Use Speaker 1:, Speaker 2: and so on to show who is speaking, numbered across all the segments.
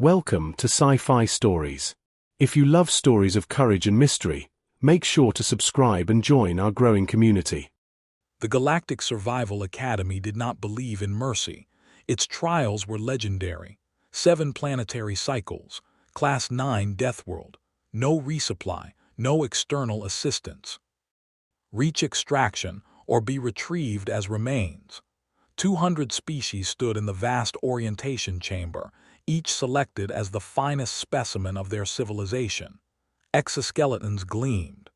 Speaker 1: Welcome to Sci-Fi Stories. If you love stories of courage and mystery, make sure to subscribe and join our growing community.
Speaker 2: The Galactic Survival Academy did not believe in mercy. Its trials were legendary. 7 planetary cycles, Class 9 deathworld, no resupply, no external assistance. Reach extraction or be retrieved as remains. 200 species stood in the vast orientation chamber, each selected as the finest specimen of their civilization. Exoskeletons gleamed.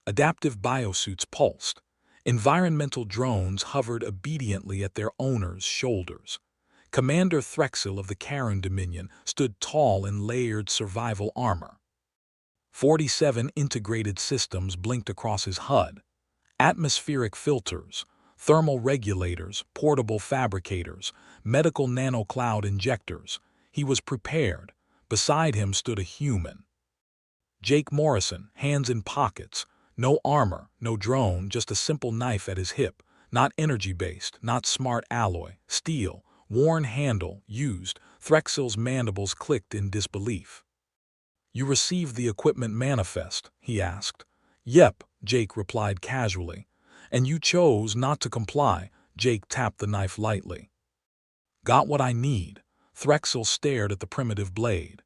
Speaker 2: Adaptive biosuits pulsed. Environmental drones hovered obediently at their owners' shoulders. Commander Threxel of the Karun Dominion stood tall in layered survival armor. 47 integrated systems blinked across his HUD. Atmospheric filters, thermal regulators, portable fabricators, medical nanocloud injectors. He was prepared. Beside him stood a human. Jake Morrison, hands in pockets. No armor, no drone, just a simple knife at his hip. Not energy-based, not smart alloy. Steel, worn handle, used. Threxel's mandibles clicked in disbelief. "You received the equipment manifest?" he asked. "Yep," Jake replied casually. "And you chose not to comply." Jake tapped the knife lightly. "Got what I need." Threxel stared at the primitive blade.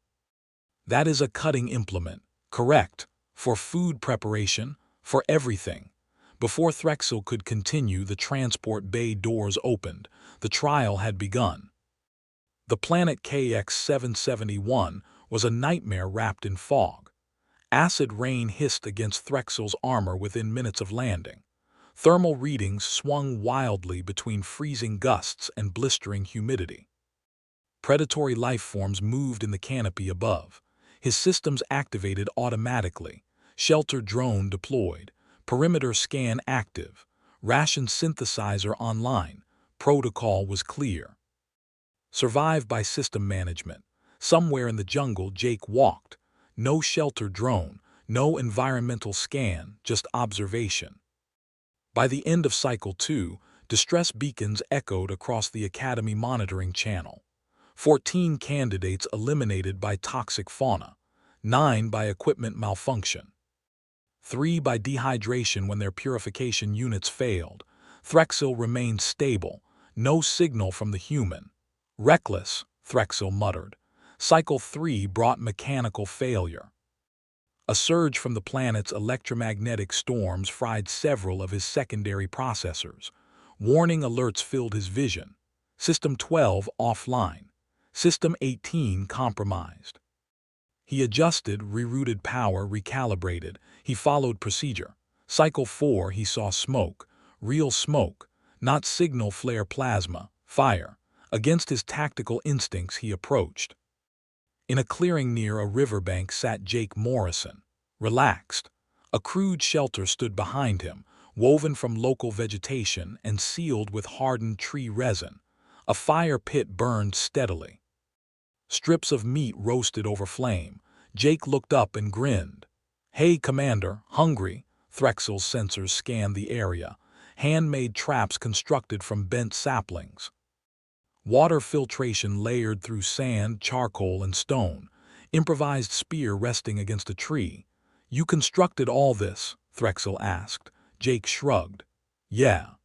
Speaker 2: "That is a cutting implement, correct? For food preparation, for everything." Before Threxel could continue, the transport bay doors opened. The trial had begun. The planet KX-771 was a nightmare wrapped in fog. Acid rain hissed against Threxel's armor within minutes of landing. Thermal readings swung wildly between freezing gusts and blistering humidity. Predatory life forms moved in the canopy above. His systems activated automatically. Shelter drone deployed. Perimeter scan active. Ration synthesizer online. Protocol was clear. Survive by system management. Somewhere in the jungle, Jake walked. No shelter drone, no environmental scan, just observation. By the end of Cycle 2, distress beacons echoed across the Academy monitoring channel. 14 candidates eliminated by toxic fauna, 9 by equipment malfunction, 3 by dehydration when their purification units failed. Threxel remained stable, no signal from the human. "Reckless," Threxel muttered. Cycle 3 brought mechanical failure. A surge from the planet's electromagnetic storms fried several of his secondary processors. Warning alerts filled his vision. System 12 offline. System 18 compromised. He adjusted, rerouted power, recalibrated. He followed procedure. Cycle 4 he saw smoke. Real smoke. Not signal flare plasma. Fire. Against his tactical instincts he approached. In a clearing near a riverbank sat Jake Morrison, relaxed. A crude shelter stood behind him, woven from local vegetation and sealed with hardened tree resin. A fire pit burned steadily. Strips of meat roasted over flame. Jake looked up and grinned. "Hey, Commander, hungry?" Threxel's sensors scanned the area. Handmade traps constructed from bent saplings. Water filtration layered through sand, charcoal, and stone. Improvised spear resting against a tree. "You constructed all this?" Threxel asked. Jake shrugged. "Yeah."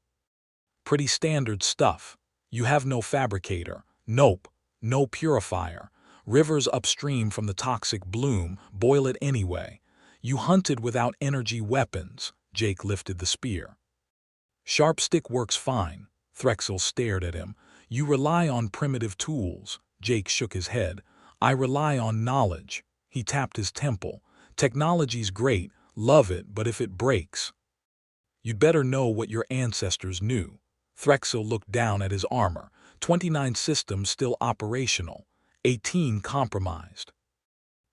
Speaker 2: "Pretty standard stuff. You have no fabricator." "Nope. No purifier. Rivers upstream from the toxic bloom, boil it anyway." "You hunted without energy weapons." Jake lifted the spear. "Sharp stick works fine." Threxel stared at him. "You rely on primitive tools." Jake shook his head. "I rely on knowledge." He tapped his temple. "Technology's great, love it, but if it breaks, you'd better know what your ancestors knew." Threxel looked down at his armor. 29 systems still operational, 18 compromised.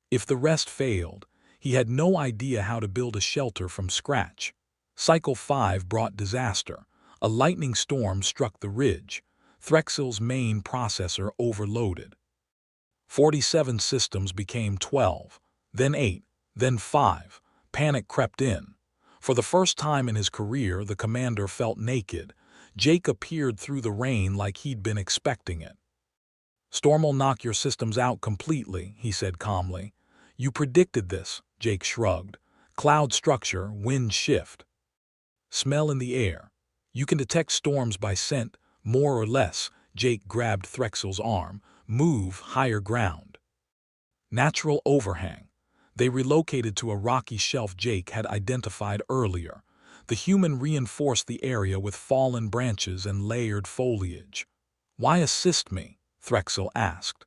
Speaker 2: If the rest failed, he had no idea how to build a shelter from scratch. Cycle 5 brought disaster. A lightning storm struck the ridge. Threxel's main processor overloaded. 47 systems became 12, then 8, then 5. Panic crept in. For the first time in his career, the commander felt naked. Jake appeared through the rain like he'd been expecting it. Storm'll knock your systems out completely, he said calmly. You predicted this, Jake shrugged. Cloud structure, wind shift. Smell in the air. You can detect storms by scent, more or less. Jake grabbed Threxel's arm. Move, higher ground. Natural overhang. They relocated to a rocky shelf Jake had identified earlier. The human reinforced the area with fallen branches and layered foliage. Why assist me? Threxel asked.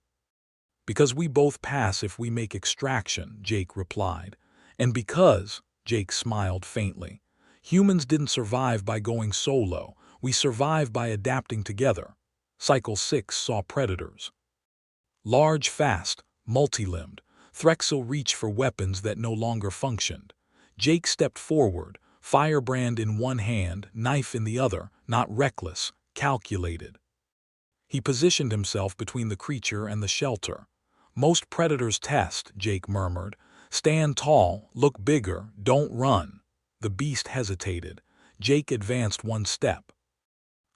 Speaker 2: Because we both pass if we make extraction, Jake replied. And because, Jake smiled faintly, humans didn't survive by going solo, we survived by adapting together. Cycle 6 saw predators. Large, fast, multi-limbed, Threxel reached for weapons that no longer functioned. Jake stepped forward, firebrand in one hand, knife in the other, not reckless, calculated. He positioned himself between the creature and the shelter. Most predators test, Jake murmured. Stand tall, look bigger, don't run. The beast hesitated. Jake advanced one step.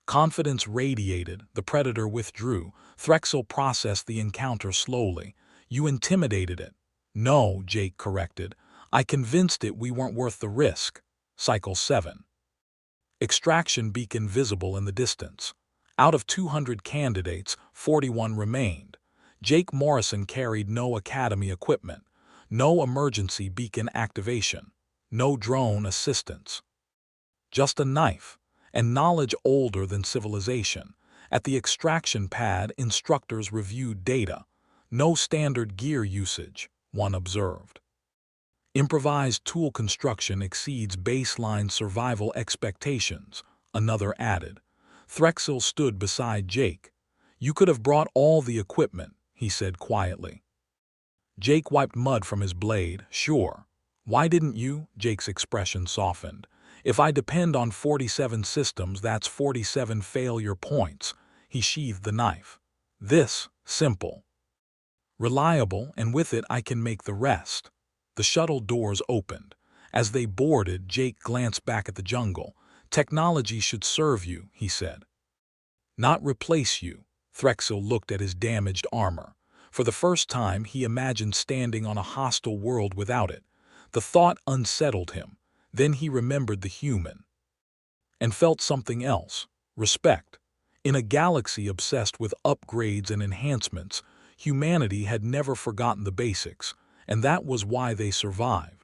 Speaker 2: Confidence radiated, the predator withdrew. Threxel processed the encounter slowly. You intimidated it. No, Jake corrected. I convinced it we weren't worth the risk. Cycle 7. Extraction beacon visible in the distance. Out of 200 candidates, 41 remained. Jake Morrison carried no academy equipment, no emergency beacon activation, no drone assistance. Just a knife, and knowledge older than civilization. At the extraction pad, instructors reviewed data. No standard gear usage, one observed. Improvised tool construction exceeds baseline survival expectations, another added. Threxel stood beside Jake. You could have brought all the equipment, he said quietly. Jake wiped mud from his blade. Sure. Why didn't you? Jake's expression softened. If I depend on 47 systems, that's 47 failure points. He sheathed the knife. This, simple. Reliable, and with it I can make the rest. The shuttle doors opened. As they boarded, Jake glanced back at the jungle. Technology should serve you, he said. Not replace you. Threxel looked at his damaged armor. For the first time, he imagined standing on a hostile world without it. The thought unsettled him. Then he remembered the human. And felt something else. Respect. In a galaxy obsessed with upgrades and enhancements, humanity had never forgotten the basics, and that was why they survived.